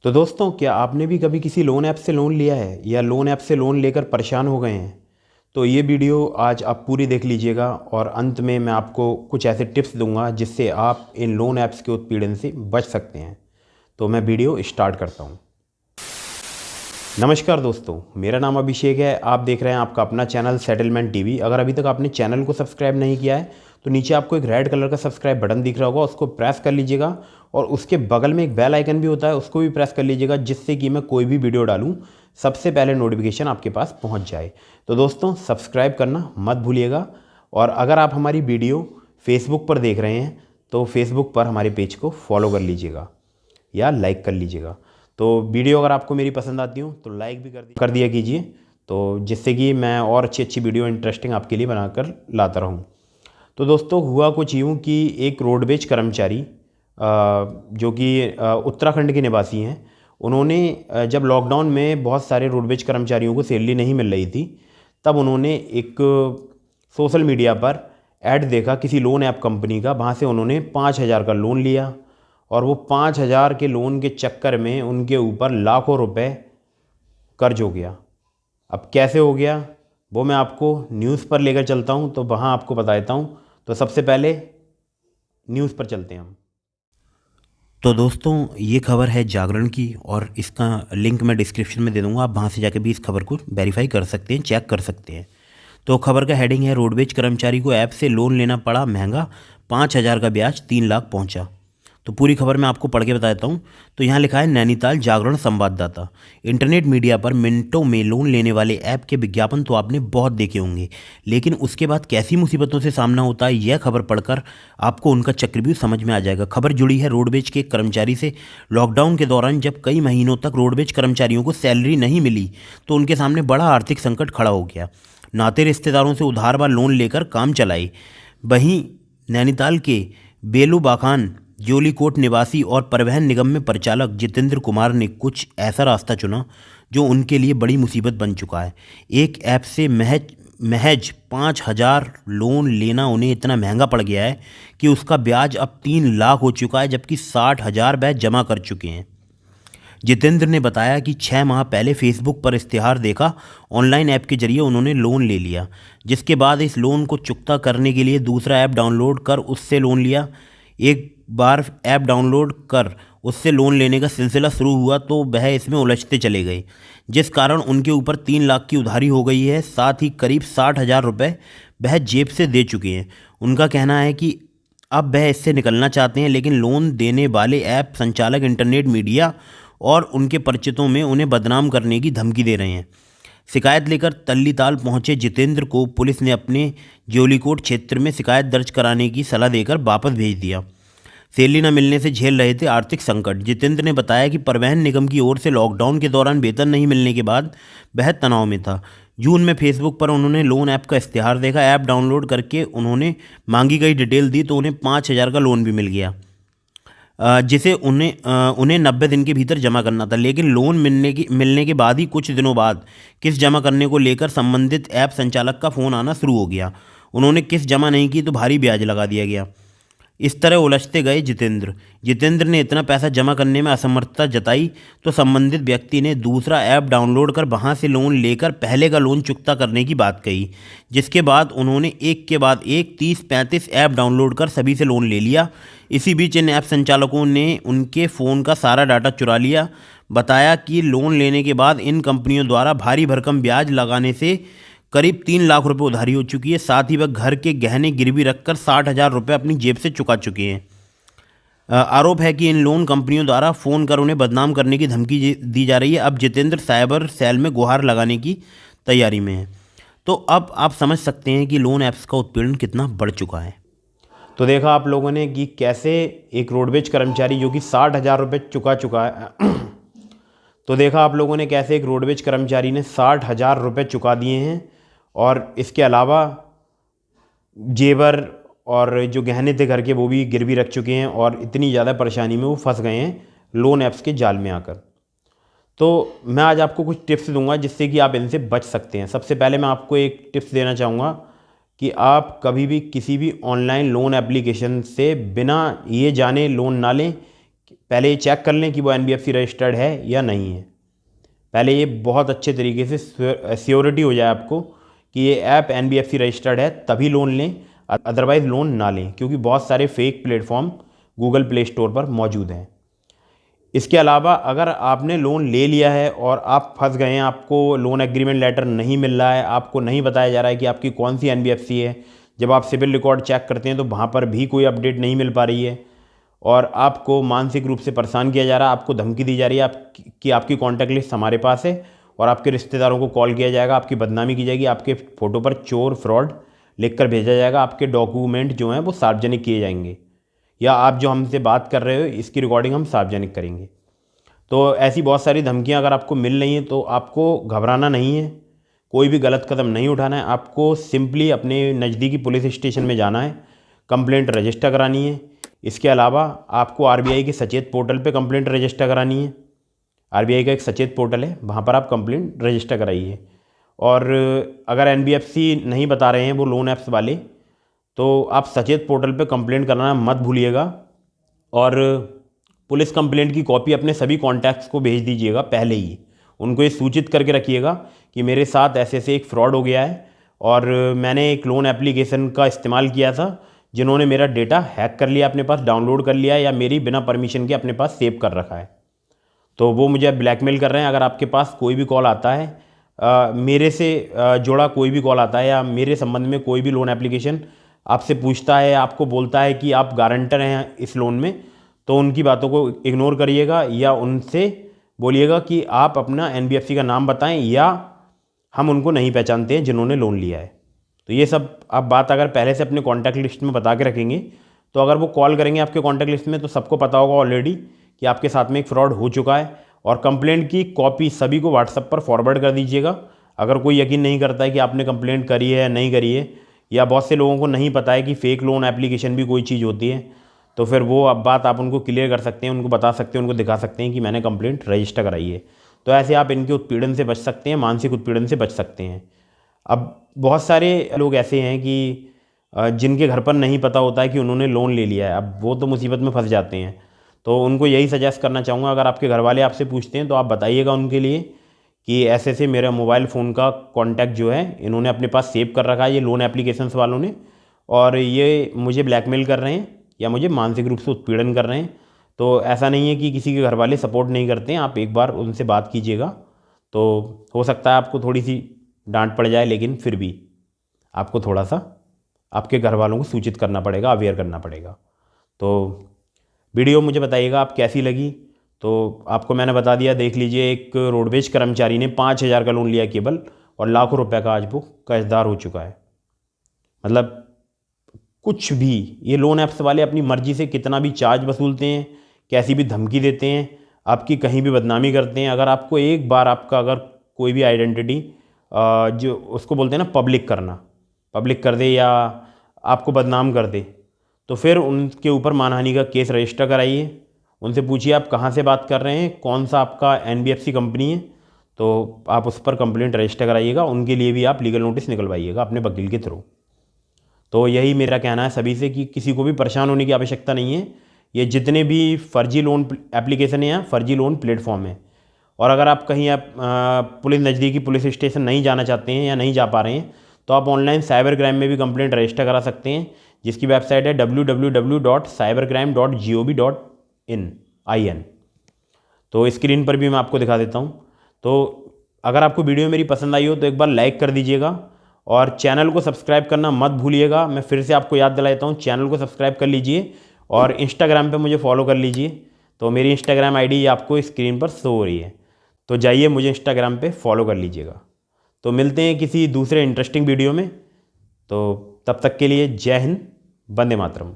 तो दोस्तों, क्या आपने भी कभी किसी लोन ऐप से लोन लिया है या लोन ऐप से लोन लेकर परेशान हो गए हैं? तो ये वीडियो आज आप पूरी देख लीजिएगा और अंत में मैं आपको कुछ ऐसे टिप्स दूंगा जिससे आप इन लोन ऐप्स के उत्पीड़न से बच सकते हैं। तो मैं वीडियो स्टार्ट करता हूँ। नमस्कार दोस्तों, मेरा नाम अभिषेक है। आप देख रहे हैं आपका अपना चैनल सेटलमेंट टीवी। अगर अभी तक आपने चैनल को सब्सक्राइब नहीं किया है तो नीचे आपको एक रेड कलर का सब्सक्राइब बटन दिख रहा होगा, उसको प्रेस कर लीजिएगा और उसके बगल में एक बेल आइकन भी होता है, उसको भी प्रेस कर लीजिएगा, जिससे कि मैं कोई भी वीडियो डालूं सबसे पहले नोटिफिकेशन आपके पास पहुंच जाए। तो दोस्तों, सब्सक्राइब करना मत भूलिएगा। और अगर आप हमारी वीडियो फेसबुक पर देख रहे हैं तो फेसबुक पर हमारे पेज को फॉलो कर लीजिएगा या लाइक कर लीजिएगा। तो वीडियो अगर आपको मेरी पसंद आती हो तो लाइक भी कर दिया कीजिए, तो जिससे कि मैं और अच्छी अच्छी वीडियो इंटरेस्टिंग आपके लिए बनाकर लाता रहूँ। तो दोस्तों, हुआ कुछ यूँ कि एक रोडवेज कर्मचारी जो कि उत्तराखंड के निवासी हैं, उन्होंने जब लॉकडाउन में बहुत सारे रोडवेज कर्मचारियों को सैलरी नहीं मिल रही थी, तब उन्होंने एक सोशल मीडिया पर ऐड देखा किसी लोन ऐप कंपनी का। वहाँ से उन्होंने 5,000 का लोन लिया और वो 5,000 के लोन के चक्कर में उनके ऊपर लाखों रुपए कर्ज हो गया। अब कैसे हो गया वो मैं आपको न्यूज़ पर लेकर चलता हूँ, तो वहाँ आपको बता देता हूँ। तो सबसे पहले न्यूज़ पर चलते हैं हम। तो दोस्तों, ये खबर है जागरण की और इसका लिंक मैं डिस्क्रिप्शन में दे दूंगा। आप वहाँ से जाकर भी इस खबर को वेरीफाई कर सकते हैं, चेक कर सकते हैं। तो खबर का हेडिंग है, रोडवेज कर्मचारी को ऐप से लोन लेना पड़ा महंगा, 5,000 का ब्याज 3 लाख पहुंचा। तो पूरी खबर मैं आपको पढ़ के बता देता हूँ। तो यहाँ लिखा है, नैनीताल जागरण संवाददाता। इंटरनेट मीडिया पर मिनटों में लोन लेने वाले ऐप के विज्ञापन तो आपने बहुत देखे होंगे, लेकिन उसके बाद कैसी मुसीबतों से सामना होता है, यह खबर पढ़कर आपको उनका चक्रव्यूह समझ में आ जाएगा। खबर जुड़ी है रोडवेज के एक कर्मचारी से। लॉकडाउन के दौरान जब कई महीनों तक रोडवेज कर्मचारियों को सैलरी नहीं मिली तो उनके सामने बड़ा आर्थिक संकट खड़ा हो गया। नाते रिश्तेदारों से उधार व लोन लेकर काम चलाए। वहीं नैनीताल के बेलूबाखान जोलीकोट निवासी और परिवहन निगम में परिचालक जितेंद्र कुमार ने कुछ ऐसा रास्ता चुना जो उनके लिए बड़ी मुसीबत बन चुका है। एक ऐप से महज 5,000 लोन लेना उन्हें इतना महंगा पड़ गया है कि उसका ब्याज अब 3 लाख हो चुका है, जबकि 60,000 वह जमा कर चुके हैं। जितेंद्र ने बताया कि 6 माह पहले फेसबुक पर इश्तिहार देखा, ऑनलाइन ऐप के जरिए उन्होंने लोन ले लिया, जिसके बाद इस लोन को चुकता करने के लिए दूसरा ऐप डाउनलोड कर उससे लोन लिया। एक बार ऐप डाउनलोड कर उससे लोन लेने का सिलसिला शुरू हुआ तो वह इसमें उलझते चले गए, जिस कारण उनके ऊपर 3 लाख की उधारी हो गई है। साथ ही करीब 60,000 रुपये वह जेब से दे चुके हैं। उनका कहना है कि अब वह इससे निकलना चाहते हैं, लेकिन लोन देने वाले ऐप संचालक इंटरनेट मीडिया और उनके परिचितों में उन्हें बदनाम करने की धमकी दे रहे हैं। शिकायत लेकर तल्लीताल पहुंचे जितेंद्र को पुलिस ने अपने जोलीकोट क्षेत्र में शिकायत दर्ज कराने की सलाह देकर वापस भेज दिया। सैलरी न मिलने से झेल रहे थे आर्थिक संकट। जितेंद्र ने बताया कि परिवहन निगम की ओर से लॉकडाउन के दौरान वेतन नहीं मिलने के बाद वह तनाव में था। जून में फेसबुक पर उन्होंने लोन ऐप का इश्तिहार देखा। ऐप डाउनलोड करके उन्होंने मांगी गई डिटेल दी तो उन्हें 5,000 का लोन भी मिल गया, जिसे उन्हें 90 दिन के भीतर जमा करना था। लेकिन लोन मिलने के बाद ही कुछ दिनों बाद किस्त जमा करने को लेकर संबंधित ऐप संचालक का फ़ोन आना शुरू हो गया। उन्होंने किस्त जमा नहीं की तो भारी ब्याज लगा दिया गया। इस तरह उलझते गए जितेंद्र ने इतना पैसा जमा करने में असमर्थता जताई तो संबंधित व्यक्ति ने दूसरा ऐप डाउनलोड कर वहां से लोन लेकर पहले का लोन चुकता करने की बात कही, जिसके बाद उन्होंने एक के बाद एक 30-35 ऐप डाउनलोड कर सभी से लोन ले लिया। इसी बीच इन ऐप संचालकों ने उनके फ़ोन का सारा डाटा चुरा लिया। बताया कि लोन लेने के बाद इन कंपनियों द्वारा भारी भरकम ब्याज लगाने से करीब 3 लाख रुपए उधारी हो चुकी है। साथ ही वह घर के गहने गिरवी रखकर 60,000 रुपये अपनी जेब से चुका चुके हैं। आरोप है कि इन लोन कंपनियों द्वारा फ़ोन कर उन्हें बदनाम करने की धमकी दी जा रही है। अब जितेंद्र साइबर सेल में गुहार लगाने की तैयारी में है। तो अब आप समझ सकते हैं कि लोन ऐप्स का उत्पीड़न कितना बढ़ चुका है। तो देखा आप लोगों ने कि कैसे एक रोडवेज कर्मचारी जो कि 60,000 रुपये चुका है तो देखा आप लोगों ने कैसे एक रोडवेज कर्मचारी ने 60,000 रुपये चुका दिए हैं और इसके अलावा जेवर और जो गहने थे घर के वो भी गिरवी रख चुके हैं और इतनी ज़्यादा परेशानी में वो फंस गए हैं लोन ऐप्स के जाल में आकर। तो मैं आज आपको कुछ टिप्स दूंगा जिससे कि आप इनसे बच सकते हैं। सबसे पहले मैं आपको एक टिप्स देना चाहूँगा कि आप कभी भी किसी भी ऑनलाइन लोन एप्लीकेशन से बिना ये जाने लोन ना लें। पहले ये चेक कर लें कि वो NBFC रजिस्टर्ड है या नहीं है। पहले ये बहुत अच्छे तरीके से श्योरिटी हो जाए आपको कि ये ऐप NBFC रजिस्टर्ड है, तभी लोन लें, अदरवाइज़ लोन ना लें, क्योंकि बहुत सारे fake platform Google play store पर मौजूद हैं। इसके अलावा अगर आपने लोन ले लिया है और आप फंस गए हैं, आपको लोन एग्रीमेंट लेटर नहीं मिल रहा है, आपको नहीं बताया जा रहा है कि आपकी कौन सी NBFC है, जब आप सिविल रिकॉर्ड चेक करते हैं तो वहाँ पर भी कोई अपडेट नहीं मिल पा रही है, और आपको मानसिक रूप से परेशान किया जा रहा है, आपको धमकी दी जा रही है कि आपकी कॉन्टैक्ट लिस्ट हमारे पास है और आपके रिश्तेदारों को कॉल किया जाएगा, आपकी बदनामी की जाएगी, आपके फ़ोटो पर चोर फ्रॉड लिख कर भेजा जाएगा, आपके डॉक्यूमेंट जो हैं वो सार्वजनिक किए जाएंगे, या आप जो हमसे बात कर रहे हो इसकी रिकॉर्डिंग हम सार्वजनिक करेंगे। तो ऐसी बहुत सारी धमकियां अगर आपको मिल रही हैं तो आपको घबराना नहीं है, कोई भी गलत कदम नहीं उठाना है। आपको सिंपली अपने नज़दीकी पुलिस स्टेशन में जाना है, कंप्लेंट रजिस्टर करानी है। इसके अलावा आपको RBI के सचेत पोर्टल पे कंप्लेंट रजिस्टर करानी है। RBI का एक सचेत पोर्टल है, वहाँ पर आप कंप्लेंट रजिस्टर कराइए। और अगर NBFC नहीं बता रहे हैं वो लोन ऐप्स वाले, तो आप सचेत पोर्टल पे कंप्लेंट करना मत भूलिएगा, और पुलिस कंप्लेंट की कॉपी अपने सभी कॉन्टैक्ट्स को भेज दीजिएगा पहले ही। उनको ये सूचित करके रखिएगा कि मेरे साथ ऐसे ऐसे एक फ़्रॉड हो गया है और मैंने एक लोन एप्लीकेशन का इस्तेमाल किया था, जिन्होंने मेरा डेटा हैक कर लिया, अपने पास डाउनलोड कर लिया, या मेरी बिना परमिशन के अपने पास सेव कर रखा है, तो वो मुझे ब्लैकमेल कर रहे हैं। अगर आपके पास कोई भी कॉल आता है, मेरे से जुड़ा कोई भी कॉल आता है, या मेरे संबंध में कोई भी लोन एप्लीकेशन आपसे पूछता है, आपको बोलता है कि आप गारंटर हैं इस लोन में, तो उनकी बातों को इग्नोर करिएगा, या उनसे बोलिएगा कि आप अपना NBFC का नाम बताएं, या हम उनको नहीं पहचानते हैं जिन्होंने लोन लिया है। तो ये सब आप बात अगर पहले से अपने कॉन्टैक्ट लिस्ट में बता के रखेंगे, तो अगर वो कॉल करेंगे आपके कॉन्टैक्ट लिस्ट में, तो सबको पता होगा ऑलरेडी कि आपके साथ में एक फ़्रॉड हो चुका है। और कंप्लेंट की कॉपी सभी को व्हाट्सएप पर फॉरवर्ड कर दीजिएगा। अगर कोई यकीन नहीं करता है कि आपने कंप्लेंट करी है या नहीं करी है, या बहुत से लोगों को नहीं पता है कि फ़ेक लोन एप्लीकेशन भी कोई चीज़ होती है, तो फिर वो अब बात आप उनको क्लियर कर सकते हैं, उनको बता सकते हैं, उनको दिखा सकते हैं कि मैंने कंप्लेंट रजिस्टर कराई है। तो ऐसे आप इनके उत्पीड़न से बच सकते हैं, मानसिक उत्पीड़न से बच सकते हैं। अब बहुत सारे लोग ऐसे हैं कि जिनके घर पर नहीं पता होता है कि उन्होंने लोन ले लिया है, अब वो तो मुसीबत में फंस जाते हैं। तो उनको यही सजेस्ट करना चाहूँगा, अगर आपके घर वाले आपसे पूछते हैं तो आप बताइएगा उनके लिए कि ऐसे ऐसे मेरा मोबाइल फ़ोन का कॉन्टैक्ट जो है इन्होंने अपने पास सेव कर रखा है, ये लोन एप्लीकेशंस वालों ने, और ये मुझे ब्लैकमेल कर रहे हैं या मुझे मानसिक रूप से उत्पीड़न कर रहे हैं। तो ऐसा नहीं है कि किसी के घर वाले सपोर्ट नहीं करते हैं, आप एक बार उनसे बात कीजिएगा, तो हो सकता है आपको थोड़ी सी डांट पड़ जाए, लेकिन फिर भी आपको थोड़ा सा आपके घर वालों को सूचित करना पड़ेगा, अवेयर करना पड़ेगा। तो वीडियो मुझे बताइएगा आप कैसी लगी। तो आपको मैंने बता दिया, देख लीजिए, एक रोडवेज कर्मचारी ने 5,000 का लोन लिया केवल, और लाखों रुपए का आज वो कर्जदार हो चुका है। मतलब कुछ भी, ये लोन ऐप्स वाले अपनी मर्ज़ी से कितना भी चार्ज वसूलते हैं, कैसी भी धमकी देते हैं, आपकी कहीं भी बदनामी करते हैं। अगर आपको एक बार आपका अगर कोई भी आइडेंटिटी जो उसको बोलते हैं ना पब्लिक करना, पब्लिक कर दे या आपको बदनाम कर दे, तो फिर उनके ऊपर मानहानि का केस रजिस्टर कराइए। उनसे पूछिए आप कहाँ से बात कर रहे हैं, कौन सा आपका NBFC कंपनी है, तो आप उस पर कंप्लेंट रजिस्टर कराइएगा। उनके लिए भी आप लीगल नोटिस निकलवाइएगा अपने वकील के थ्रू। तो यही मेरा कहना है सभी से कि किसी को भी परेशान होने की आवश्यकता नहीं है। ये जितने भी फर्जी लोन एप्लीकेशन हैं या फर्जी लोन प्लेटफॉर्म है, और अगर आप कहीं पुलिस नज़दीकी पुलिस स्टेशन नहीं जाना चाहते हैं या नहीं जा पा रहे हैं, तो आप ऑनलाइन साइबर क्राइम में भी कंप्लेंट रजिस्टर करा सकते हैं, जिसकी वेबसाइट है www.cybercrime.gov.in। तो स्क्रीन पर भी मैं आपको दिखा देता हूँ। तो अगर आपको वीडियो मेरी पसंद आई हो तो एक बार लाइक कर दीजिएगा, और चैनल को सब्सक्राइब करना मत भूलिएगा। मैं फिर से आपको याद दिला देता हूँ, चैनल को सब्सक्राइब कर लीजिए, और इंस्टाग्राम पे मुझे फॉलो कर लीजिए। तो मेरी इंस्टाग्राम ID आपको स्क्रीन पर शो हो रही है, तो जाइए मुझे इंस्टाग्राम पे फॉलो कर लीजिएगा। तो मिलते हैं किसी दूसरे इंटरेस्टिंग वीडियो में। तो तब तक के लिए जय हिंद, वंदे मातरम।